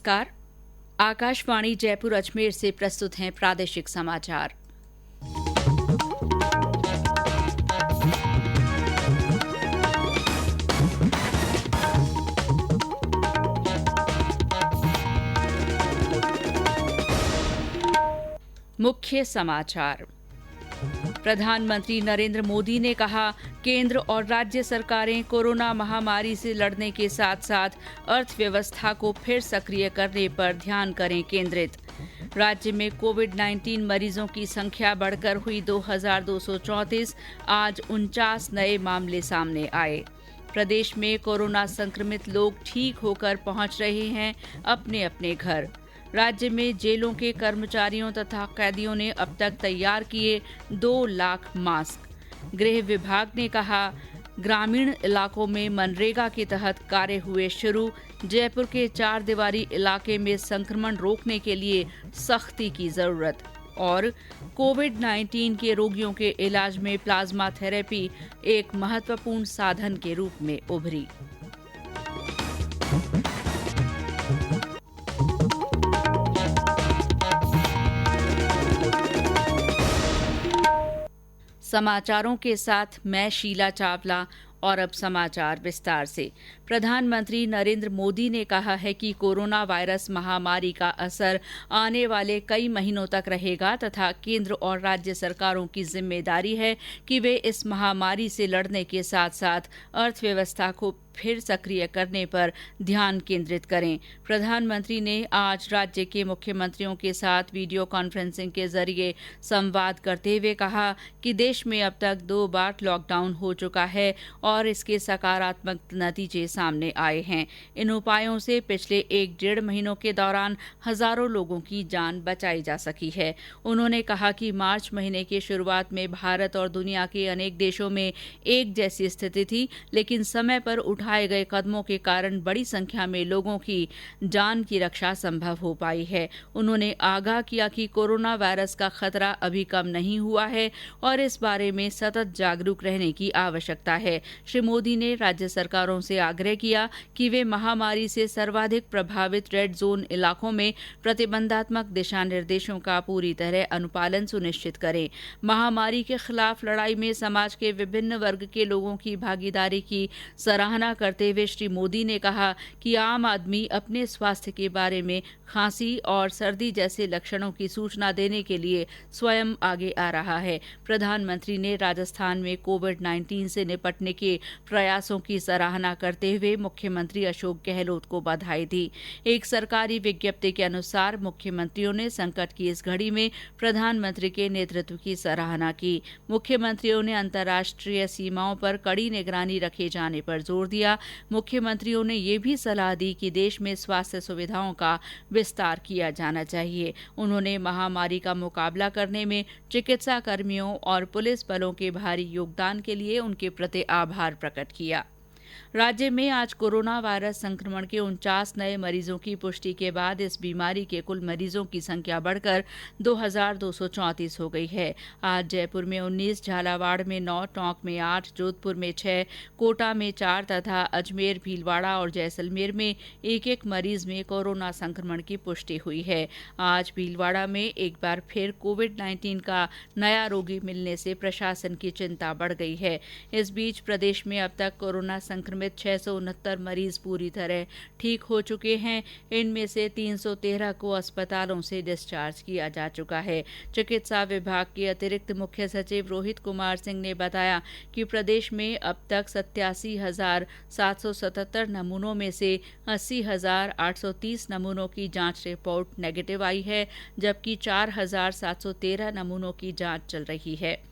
नमस्कार। आकाशवाणी जयपुर अजमेर से प्रस्तुत हैं प्रादेशिक समाचार। मुख्य समाचार। प्रधानमंत्री नरेंद्र मोदी ने कहा, केंद्र और राज्य सरकारें कोरोना महामारी से लड़ने के साथ साथ अर्थव्यवस्था को फिर सक्रिय करने पर ध्यान करें केंद्रित। राज्य में कोविड-19 मरीजों की संख्या बढ़कर हुई 2234, आज 49 नए मामले सामने आए। प्रदेश में कोरोना संक्रमित लोग ठीक होकर पहुंच रहे हैं अपने अपने घर। राज्य में जेलों के कर्मचारियों तथा कैदियों ने अब तक तैयार किए 2 लाख मास्क। गृह विभाग ने कहा, ग्रामीण इलाकों में मनरेगा के तहत कार्य हुए शुरू। जयपुर के 4 दीवारी इलाके में संक्रमण रोकने के लिए सख्ती की जरूरत। और कोविड-19 के रोगियों के इलाज में प्लाज्मा थेरेपी एक महत्वपूर्ण साधन के रूप में उभरी। समाचारों के साथ मैं शीला चावला। और अब समाचार विस्तार से। प्रधानमंत्री नरेंद्र मोदी ने कहा है कि कोरोना वायरस महामारी का असर आने वाले कई महीनों तक रहेगा तथा केंद्र और राज्य सरकारों की जिम्मेदारी है कि वे इस महामारी से लड़ने के साथ साथ अर्थव्यवस्था को फिर सक्रिय करने पर ध्यान केंद्रित करें। प्रधानमंत्री ने आज राज्य के मुख्यमंत्रियों के साथ वीडियो कॉन्फ्रेंसिंग के जरिए संवाद करते हुए कहा कि देश में अब तक 2 बार लॉकडाउन हो चुका है और इसके सकारात्मक नतीजे सामने आए हैं। इन उपायों से पिछले 1-1.5 महीनों के दौरान हजारों लोगों की जान बचाई जा सकी है। उन्होंने कहा कि मार्च महीने की शुरुआत में भारत और दुनिया के अनेक देशों में एक जैसी स्थिति थी, लेकिन समय पर उठाए गए कदमों के कारण बड़ी संख्या में लोगों की जान की रक्षा संभव हो पाई है। उन्होंने आगाह किया कि कोरोना वायरस का खतरा अभी कम नहीं हुआ है और इस बारे में सतत जागरूक रहने की आवश्यकता है। श्री मोदी ने राज्य सरकारों से आग्रह किया कि वे महामारी से सर्वाधिक प्रभावित रेड जोन इलाकों में प्रतिबंधात्मक दिशा निर्देशों का पूरी तरह अनुपालन सुनिश्चित करें। महामारी के खिलाफ लड़ाई में समाज के विभिन्न वर्ग के लोगों की भागीदारी की सराहना करते हुए श्री मोदी ने कहा कि आम आदमी अपने स्वास्थ्य के बारे में खांसी और सर्दी जैसे लक्षणों की सूचना देने के लिए स्वयं आगे आ रहा है। प्रधानमंत्री ने राजस्थान में कोविड-19 से निपटने के प्रयासों की सराहना करते हुए मुख्यमंत्री अशोक गहलोत को बधाई दी। एक सरकारी विज्ञप्ति के अनुसार मुख्यमंत्रियों ने संकट की इस घड़ी में प्रधानमंत्री के नेतृत्व की सराहना की। मुख्यमंत्रियों ने अंतर्राष्ट्रीय सीमाओं पर कड़ी निगरानी रखे जाने पर जोर दिया। मुख्यमंत्रियों ने ये भी सलाह दी कि देश में स्वास्थ्य सुविधाओं का विस्तार किया जाना चाहिए। उन्होंने महामारी का मुकाबला करने में चिकित्सा कर्मियों और पुलिस बलों के भारी योगदान के लिए उनके प्रति आभार प्रकट किया। राज्य में आज कोरोना वायरस संक्रमण के 49 नए मरीजों की पुष्टि के बाद इस बीमारी के कुल मरीजों की संख्या बढ़कर 2234 हो गई है। आज जयपुर में 19, झालावाड़ में 9, टोंक में 8, जोधपुर में 6, कोटा में 4 तथा अजमेर, भीलवाड़ा और जैसलमेर में एक मरीज में कोरोना संक्रमण की पुष्टि हुई है। आज भीलवाड़ा में एक बार फिर कोविड-19 का नया रोगी मिलने से प्रशासन की चिंता बढ़ गई है। इस बीच प्रदेश में अब तक कोरोना संक्रमित 669 मरीज पूरी तरह ठीक हो चुके हैं। इनमें से 313 को अस्पतालों से डिस्चार्ज किया जा चुका है। चिकित्सा विभाग के अतिरिक्त मुख्य सचिव रोहित कुमार सिंह ने बताया कि प्रदेश में अब तक 87,777 नमूनों में से 80,830 नमूनों की जांच रिपोर्ट नेगेटिव आई है, जबकि 4,713 नमूनों की जांच चल रही है।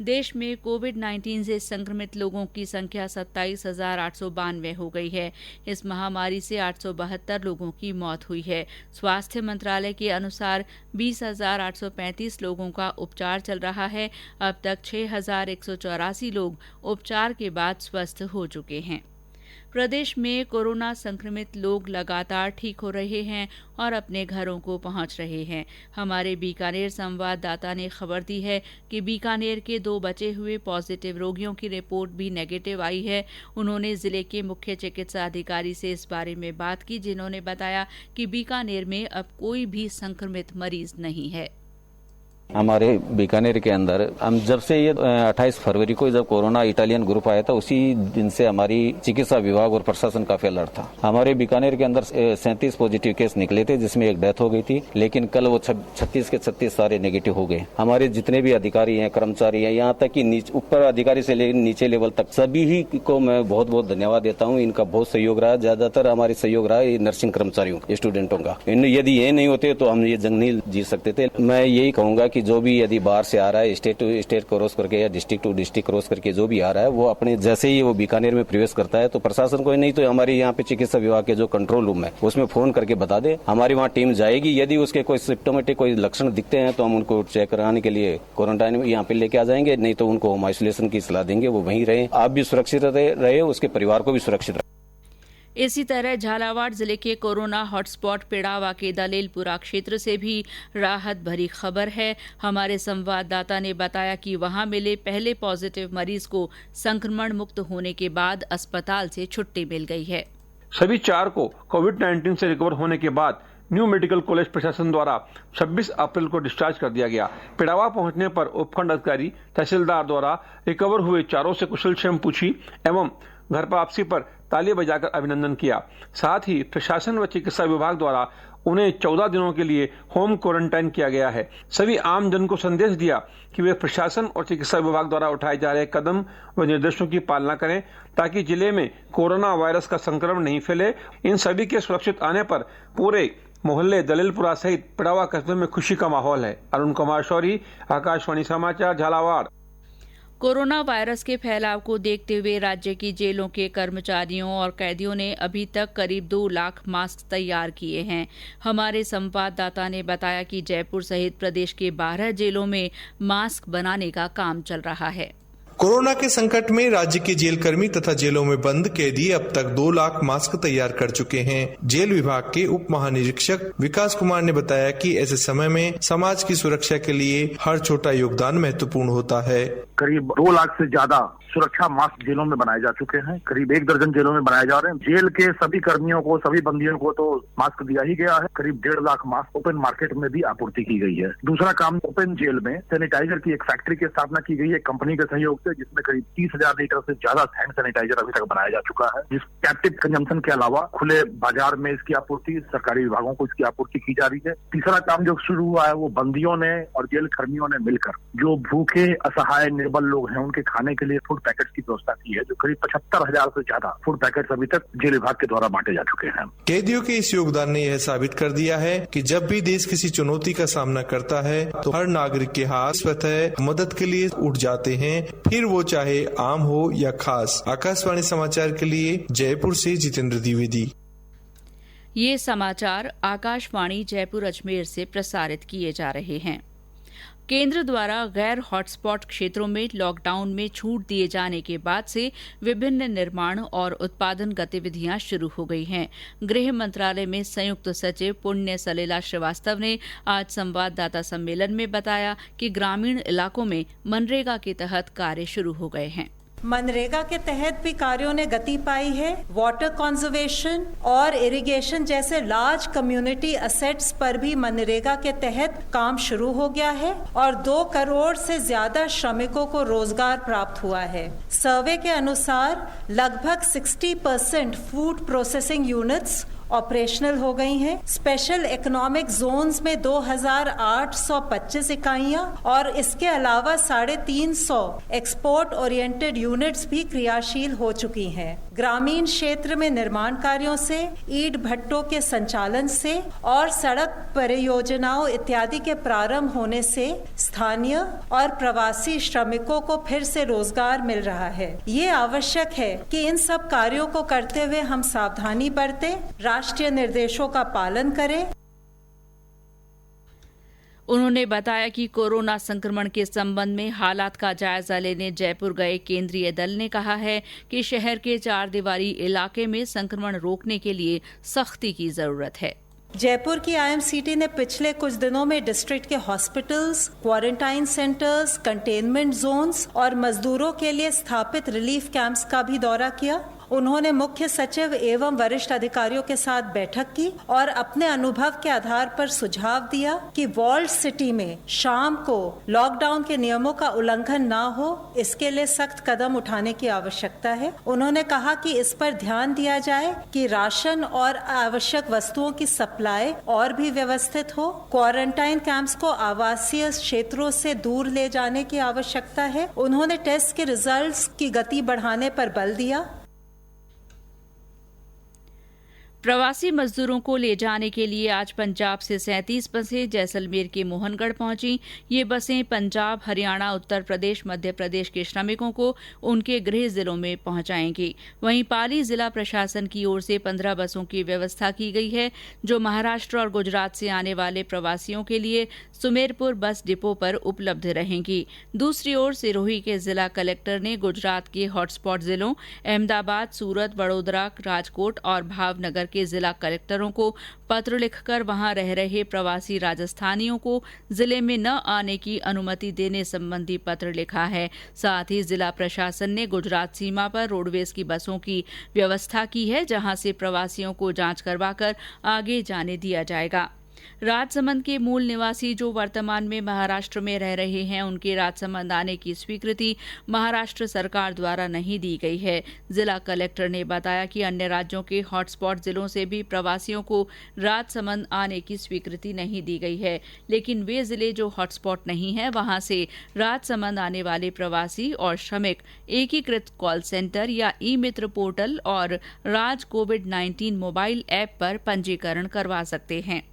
देश में कोविड-19 से संक्रमित लोगों की संख्या 27,892 हो गई है। इस महामारी से 872 लोगों की मौत हुई है। स्वास्थ्य मंत्रालय के अनुसार 20,835 लोगों का उपचार चल रहा है। अब तक 6,184 लोग उपचार के बाद स्वस्थ हो चुके हैं। प्रदेश में कोरोना संक्रमित लोग लगातार ठीक हो रहे हैं और अपने घरों को पहुंच रहे हैं। हमारे बीकानेर संवाददाता ने खबर दी है कि बीकानेर के 2 बचे हुए पॉजिटिव रोगियों की रिपोर्ट भी नेगेटिव आई है। उन्होंने जिले के मुख्य चिकित्सा अधिकारी से इस बारे में बात की, जिन्होंने बताया कि बीकानेर में अब कोई भी संक्रमित मरीज नहीं है। हमारे बीकानेर के अंदर हम जब से ये 28 फरवरी को जब कोरोना इटालियन ग्रुप आया था, उसी दिन से हमारी चिकित्सा विभाग और प्रशासन काफी अलर्ट था। हमारे बीकानेर के अंदर 37 पॉजिटिव केस निकले थे, जिसमें एक डेथ हो गई थी, लेकिन कल वो 36 के 36 सारे नेगेटिव हो गए। हमारे जितने भी अधिकारी हैं, कर्मचारी हैं, यहाँ तक कि ऊपर अधिकारी से लेकर नीचे लेवल तक सभी ही को मैं बहुत बहुत धन्यवाद देता हूँ। इनका बहुत सहयोग रहा। ज्यादातर हमारे सहयोग रहा है नर्सिंग कर्मचारियों का, स्टूडेंटों का। यदि ये नहीं होते तो हम ये जंग नहीं जीत सकते थे। मैं यही कहूंगा कि जो भी यदि बाहर से आ रहा है, स्टेट टू स्टेट क्रॉस करके या डिस्ट्रिक्ट टू डिस्ट्रिक्ट क्रॉस करके जो भी आ रहा है, वो अपने जैसे ही वो बीकानेर में प्रवेश करता है तो प्रशासन को नहीं तो हमारे यहाँ पे चिकित्सा विभाग के जो कंट्रोल रूम है उसमें फोन करके बता दे। हमारी वहाँ टीम जाएगी। यदि उसके कोई सिम्टोमेटिक कोई लक्षण दिखते हैं तो हम उनको चेक कराने के लिए क्वारंटाइन में यहाँ पे लेके आ जाएंगे, नहीं तो उनको होम आइसोलेशन की सलाह देंगे, वो वहीं रहे। आप भी सुरक्षित रहे, उसके परिवार को भी सुरक्षित रहे। इसी तरह झालावाड़ जिले के कोरोना हॉटस्पॉट पिड़ावा के दलेलपुरा क्षेत्र से भी राहत भरी खबर है। हमारे संवाददाता ने बताया कि वहां मिले पहले पॉजिटिव मरीज को संक्रमण मुक्त होने के बाद अस्पताल से छुट्टी मिल गई है। सभी 4 को कोविड-19 से रिकवर होने के बाद न्यू मेडिकल कॉलेज प्रशासन द्वारा 26 अप्रैल को डिस्चार्ज कर दिया गया। पिड़ावा पहुंचने पर उपखंड अधिकारी तहसीलदार द्वारा रिकवर हुए 4 से कुशलक्षेम पूछी एवं घर पर वापसी पर ताली बजाकर अभिनंदन किया। साथ ही प्रशासन व चिकित्सा विभाग द्वारा उन्हें 14 दिनों के लिए होम क्वारंटाइन किया गया है। सभी आम जन को संदेश दिया कि वे प्रशासन और चिकित्सा विभाग द्वारा उठाए जा रहे कदम व निर्देशों की पालना करें ताकि जिले में कोरोना वायरस का संक्रमण नहीं फैले। इन सभी के सुरक्षित आने पर पूरे मोहल्ले दलेलपुरा सहित पिड़ावा कस्बे में खुशी का माहौल है। अरुण कुमार शौरी, आकाशवाणी समाचार, झालावाड़। कोरोना वायरस के फैलाव को देखते हुए राज्य की जेलों के कर्मचारियों और कैदियों ने अभी तक करीब 2 लाख मास्क तैयार किए हैं। हमारे संवाददाता ने बताया कि जयपुर सहित प्रदेश के 12 जेलों में मास्क बनाने का काम चल रहा है। कोरोना के संकट में राज्य के जेल कर्मी तथा जेलों में बंद कैदी अब तक 2 लाख मास्क तैयार कर चुके हैं। जेल विभाग के उप महानिरीक्षक विकास कुमार ने बताया कि ऐसे समय में समाज की सुरक्षा के लिए हर छोटा योगदान महत्वपूर्ण होता है। करीब 2 लाख से ज्यादा सुरक्षा मास्क जेलों में बनाए जा चुके हैं। करीब 1 दर्जन जेलों में बनाए जा रहे हैं। जेल के सभी कर्मियों को, सभी बंदियों को तो मास्क दिया ही गया है। करीब 1.5 लाख मास्क ओपन मार्केट में भी आपूर्ति की गई है। दूसरा काम, ओपन जेल में सैनिटाइजर की एक फैक्ट्री की स्थापना की गई है कंपनी के सहयोग से, जिसमें करीब 30,000 लीटर से ज्यादा हैंड सैनिटाइजर अभी तक बनाया जा चुका है। जिस कैप्टिव कंजम्पशन के अलावा खुले बाजार में इसकी आपूर्ति, सरकारी विभागों को इसकी आपूर्ति की जा रही है। तीसरा काम जो शुरू हुआ है वो बंदियों ने और जेल कर्मियों ने मिलकर जो भूखे, असहाय, निर्बल लोग हैं उनके खाने के लिए फूड पैकेट की व्यवस्था की है, जो करीब 75,000 से ज्यादा फूड पैकेट अभी तक जेल विभाग के द्वारा बांटे जा चुके हैं। कैदियों के इस योगदान ने यह साबित कर दिया है कि जब भी देश किसी चुनौती का सामना करता है तो हर नागरिक के हाथ स्वतः मदद के लिए उठ जाते हैं, फिर वो चाहे आम हो या खास। आकाशवाणी समाचार के लिए जयपुर से जितेंद्र द्विवेदी। ये समाचार आकाशवाणी जयपुर अजमेर से प्रसारित किए जा रहे हैं। केंद्र द्वारा गैर हॉटस्पॉट क्षेत्रों में लॉकडाउन में छूट दिए जाने के बाद से विभिन्न निर्माण और उत्पादन गतिविधियां शुरू हो गई हैं। गृह मंत्रालय में संयुक्त सचिव पुण्य सलिला श्रीवास्तव ने आज संवाददाता सम्मेलन में बताया कि ग्रामीण इलाकों में मनरेगा के तहत कार्य शुरू हो गए हैं। मनरेगा के तहत भी कार्यों ने गति पाई है। वाटर कंजर्वेशन और इरिगेशन जैसे लार्ज कम्युनिटी असेट्स पर भी मनरेगा के तहत काम शुरू हो गया है और 2 करोड़ से ज्यादा श्रमिकों को रोजगार प्राप्त हुआ है। सर्वे के अनुसार लगभग 60% फूड प्रोसेसिंग यूनिट्स ऑपरेशनल हो गई हैं। स्पेशल इकोनॉमिक जोन्स में 2,825 इकाइयां और इसके अलावा 350 एक्सपोर्ट ओरिएंटेड यूनिट्स भी क्रियाशील हो चुकी हैं। ग्रामीण क्षेत्र में निर्माण कार्यों से, ईंट भट्टों के संचालन से और सड़क परियोजनाओं इत्यादि के प्रारंभ होने से स्थानीय और प्रवासी श्रमिकों को फिर से रोजगार मिल रहा है। ये आवश्यक है कि इन सब कार्यों को करते हुए हम सावधानी बरतें, राष्ट्रीय निर्देशों का पालन करें। उन्होंने बताया कि कोरोना संक्रमण के संबंध में हालात का जायजा लेने जयपुर गए केंद्रीय दल ने कहा है कि शहर के चारदीवारी इलाके में संक्रमण रोकने के लिए सख्ती की जरूरत है। जयपुर की आईएमसीटी ने पिछले कुछ दिनों में डिस्ट्रिक्ट के hospitals, quarantine centres, containment zones और मजदूरों के लिए स्थापित रिलीफ कैंप्स का भी दौरा किया। उन्होंने मुख्य सचिव एवं वरिष्ठ अधिकारियों के साथ बैठक की और अपने अनुभव के आधार पर सुझाव दिया कि वॉल्ड सिटी में शाम को लॉकडाउन के नियमों का उल्लंघन न हो, इसके लिए सख्त कदम उठाने की आवश्यकता है। उन्होंने कहा कि इस पर ध्यान दिया जाए कि राशन और आवश्यक वस्तुओं की सप्लाई और भी व्यवस्थित हो। क्वारंटाइन कैंप्स को आवासीय क्षेत्रों से दूर ले जाने की आवश्यकता है। उन्होंने टेस्ट के रिजल्ट्स की गति बढ़ाने पर बल दिया। प्रवासी मजदूरों को ले जाने के लिए आज पंजाब से 37 बसें जैसलमेर के मोहनगढ़ पहुंची। ये बसें पंजाब, हरियाणा, उत्तर प्रदेश, मध्य प्रदेश के श्रमिकों को उनके गृह जिलों में पहुंचाएंगी। वहीं पाली जिला प्रशासन की ओर से 15 बसों की व्यवस्था की गई है, जो महाराष्ट्र और गुजरात से आने वाले प्रवासियों के लिए सुमेरपुर बस डिपो पर उपलब्ध रहेंगी। दूसरी ओर सिरोही के जिला कलेक्टर ने गुजरात के हॉटस्पॉट जिलों अहमदाबाद, सूरत, वडोदरा, राजकोट और भावनगर के जिला कलेक्टरों को पत्र लिखकर वहां रह रहे प्रवासी राजस्थानियों को जिले में न आने की अनुमति देने संबंधी पत्र लिखा है। साथ ही जिला प्रशासन ने गुजरात सीमा पर रोडवेज की बसों की व्यवस्था की है, जहां से प्रवासियों को जांच करवाकर आगे जाने दिया जाएगा। राजसमंद के मूल निवासी जो वर्तमान में महाराष्ट्र में रह रहे हैं, उनके राजसमंद आने की स्वीकृति महाराष्ट्र सरकार द्वारा नहीं दी गई है। जिला कलेक्टर ने बताया कि अन्य राज्यों के हॉटस्पॉट जिलों से भी प्रवासियों को राजसमंद आने की स्वीकृति नहीं दी गई है, लेकिन वे जिले जो हॉटस्पॉट नहीं है, वहां से राजसमंद आने वाले प्रवासी और श्रमिक एकीकृत कॉल सेंटर या ई मित्र पोर्टल और राज कोविड-19 मोबाइल ऐप पर पंजीकरण करवा सकते हैं।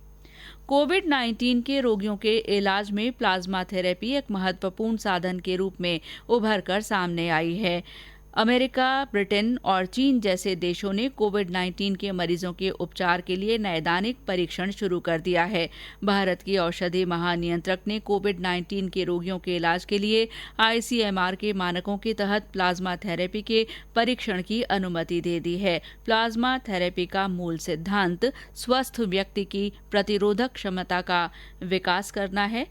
कोविड-19 के रोगियों के इलाज में प्लाज्मा थेरेपी एक महत्वपूर्ण साधन के रूप में उभर कर सामने आई है। अमेरिका, ब्रिटेन और चीन जैसे देशों ने कोविड-19 के मरीजों के उपचार के लिए नैदानिक परीक्षण शुरू कर दिया है। भारत की औषधि महानियंत्रक ने कोविड-19 के रोगियों के इलाज के लिए आईसीएमआर के मानकों के तहत प्लाज्मा थेरेपी के परीक्षण की अनुमति दे दी है। प्लाज्मा थेरेपी का मूल सिद्धांत स्वस्थ व्यक्ति की प्रतिरोधक क्षमता का विकास करना है।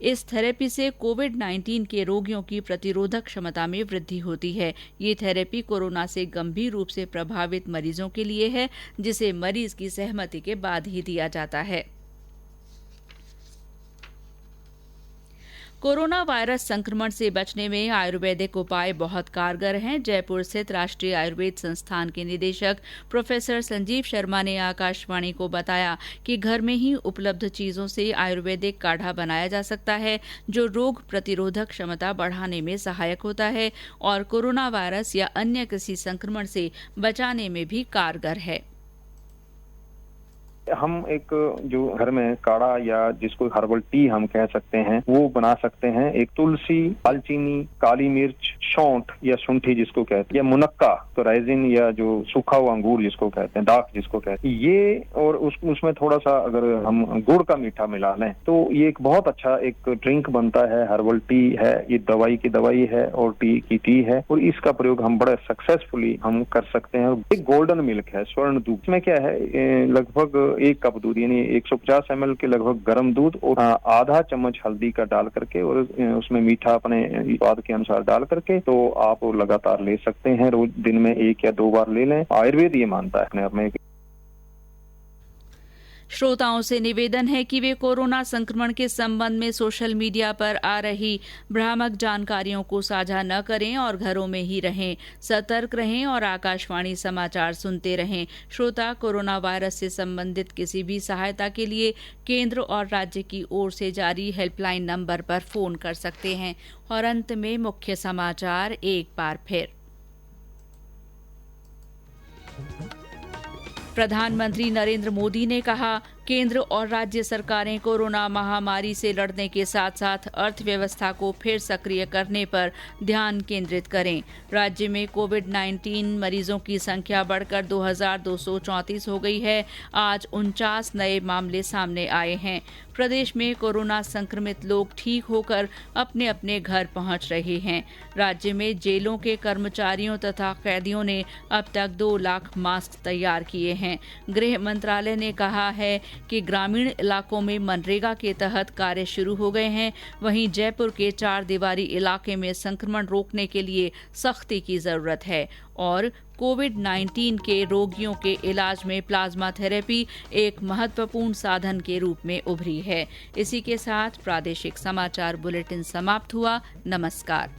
इस थेरेपी से कोविड-19 के रोगियों की प्रतिरोधक क्षमता में वृद्धि होती है। ये थेरेपी कोरोना से गंभीर रूप से प्रभावित मरीजों के लिए है, जिसे मरीज की सहमति के बाद ही दिया जाता है। कोरोना वायरस संक्रमण से बचने में आयुर्वेदिक उपाय बहुत कारगर हैं। जयपुर स्थित राष्ट्रीय आयुर्वेद संस्थान के निदेशक प्रोफेसर संजीव शर्मा ने आकाशवाणी को बताया कि घर में ही उपलब्ध चीजों से आयुर्वेदिक काढ़ा बनाया जा सकता है, जो रोग प्रतिरोधक क्षमता बढ़ाने में सहायक होता है और कोरोना वायरस या अन्य किसी संक्रमण से बचाने में भी कारगर है। हम एक जो घर में काढ़ा या जिसको हर्बल टी हम कह सकते हैं वो बना सकते हैं। एक तुलसी, दालचीनी, काली मिर्च, सौंठ या शुंठी जिसको कहते हैं, या मुनक्का तो राइजिन या जो सूखा हुआ अंगूर जिसको कहते हैं, डाक जिसको कहते हैं, ये और उसमें थोड़ा सा अगर हम गुड़ का मीठा मिला लें तो ये एक बहुत अच्छा एक ड्रिंक बनता है। हर्बल टी है, ये दवाई की दवाई है और टी की टी है, और इसका प्रयोग हम बड़े सक्सेसफुली हम कर सकते हैं। एक गोल्डन मिल्क है, स्वर्ण दूध, इसमें क्या है लगभग 1 कप दूध यानी 150 ml के लगभग गर्म दूध और आधा चम्मच हल्दी का डाल करके और उसमें मीठा अपने स्वाद के अनुसार डाल करके तो आप लगातार ले सकते हैं। रोज दिन में 1 या 2 बार ले लें। आयुर्वेद ये मानता है अपने आप में। श्रोताओं से निवेदन है कि वे कोरोना संक्रमण के संबंध में सोशल मीडिया पर आ रही भ्रामक जानकारियों को साझा न करें और घरों में ही रहें, सतर्क रहें और आकाशवाणी समाचार सुनते रहें। श्रोता कोरोना वायरस से संबंधित किसी भी सहायता के लिए केंद्र और राज्य की ओर से जारी हेल्पलाइन नंबर पर फोन कर सकते हैं। और अंत में मुख्य समाचार एक बार फिर। प्रधानमंत्री नरेंद्र मोदी ने कहा केंद्र और राज्य सरकारें कोरोना महामारी से लड़ने के साथ साथ अर्थव्यवस्था को फिर सक्रिय करने पर ध्यान केंद्रित करें। राज्य में कोविड-19 मरीजों की संख्या बढ़कर 2234 हो गई है। आज 49 नए मामले सामने आए हैं। प्रदेश में कोरोना संक्रमित लोग ठीक होकर अपने अपने घर पहुंच रहे हैं। राज्य में जेलों के कर्मचारियों तथा कैदियों ने अब तक 2 लाख मास्क तैयार किए हैं। गृह मंत्रालय ने कहा है कि ग्रामीण इलाकों में मनरेगा के तहत कार्य शुरू हो गए हैं। वहीं जयपुर के 4 दीवारी इलाके में संक्रमण रोकने के लिए सख्ती की जरूरत है और कोविड-19 के रोगियों के इलाज में प्लाज्मा थेरेपी एक महत्वपूर्ण साधन के रूप में उभरी है। इसी के साथ प्रादेशिक समाचार बुलेटिन समाप्त हुआ। नमस्कार।